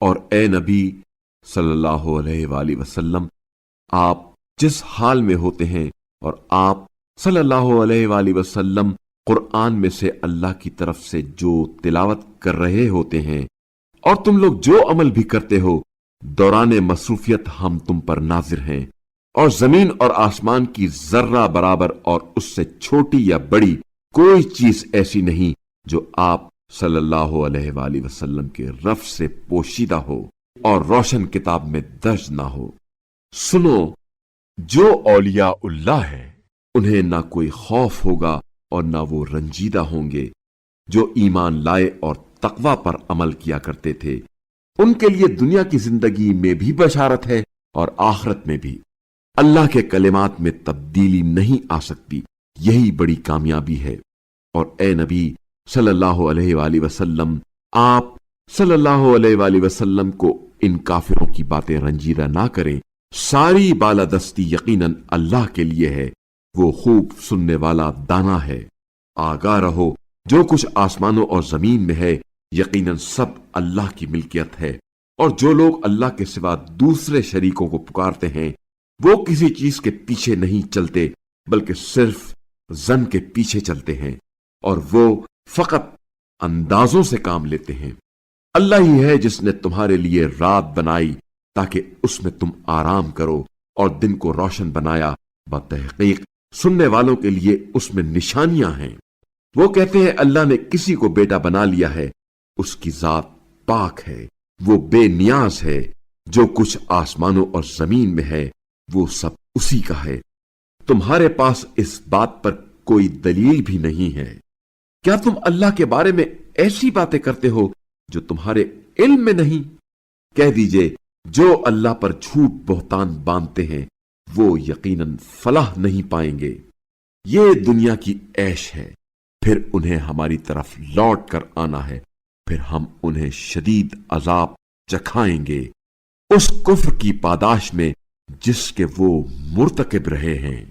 اور اے نبی صلی اللہ علیہ وآلہ وسلم، آپ جس حال میں ہوتے ہیں اور آپ صلی اللہ علیہ وآلہ وسلم قرآن میں سے اللہ کی طرف سے جو تلاوت کر رہے ہوتے ہیں اور تم لوگ جو عمل بھی کرتے ہو، دوران مصروفیت ہم تم پر ناظر ہیں، اور زمین اور آسمان کی ذرہ برابر اور اس سے چھوٹی یا بڑی کوئی چیز ایسی نہیں جو آپ صلی اللہ علیہ وآلہ وسلم کے رب سے پوشیدہ ہو اور روشن کتاب میں درج نہ ہو۔ سنو، جو اولیاء اللہ ہے انہیں نہ کوئی خوف ہوگا اور نہ وہ رنجیدہ ہوں گے، جو ایمان لائے اور تقوی پر عمل کیا کرتے تھے، ان کے لیے دنیا کی زندگی میں بھی بشارت ہے اور آخرت میں بھی۔ اللہ کے کلمات میں تبدیلی نہیں آ سکتی، یہی بڑی کامیابی ہے۔ اور اے نبی صلی اللہ علیہ وآلہ وسلم، آپ صلی اللہ علیہ وآلہ وسلم کو ان کافروں کی باتیں رنجیدہ نہ کریں۔ ساری بالادستی یقیناً اللہ کے لیے ہے، وہ خوب سننے والا دانا ہے۔ آگاہ رہو، جو کچھ آسمانوں اور زمین میں ہے یقیناً سب اللہ کی ملکیت ہے، اور جو لوگ اللہ کے سوا دوسرے شریکوں کو پکارتے ہیں وہ کسی چیز کے پیچھے نہیں چلتے بلکہ صرف ظن کے پیچھے چلتے ہیں، اور وہ فقط اندازوں سے کام لیتے ہیں۔ اللہ ہی ہے جس نے تمہارے لیے رات بنائی تاکہ اس میں تم آرام کرو، اور دن کو روشن بنایا، بتحقیق سننے والوں کے لیے اس میں نشانیاں ہیں۔ وہ کہتے ہیں اللہ نے کسی کو بیٹا بنا لیا ہے، اس کی ذات پاک ہے، وہ بے نیاز ہے۔ جو کچھ آسمانوں اور زمین میں ہے وہ سب اسی کا ہے۔ تمہارے پاس اس بات پر کوئی دلیل بھی نہیں ہے۔ کیا تم اللہ کے بارے میں ایسی باتیں کرتے ہو جو تمہارے علم میں نہیں؟ کہہ دیجئے، جو اللہ پر جھوٹ بہتان باندھتے ہیں وہ یقیناً فلاح نہیں پائیں گے۔ یہ دنیا کی عیش ہے، پھر انہیں ہماری طرف لوٹ کر آنا ہے، پھر ہم انہیں شدید عذاب چکھائیں گے، اس کفر کی پاداش میں جس کے وہ مرتکب رہے ہیں۔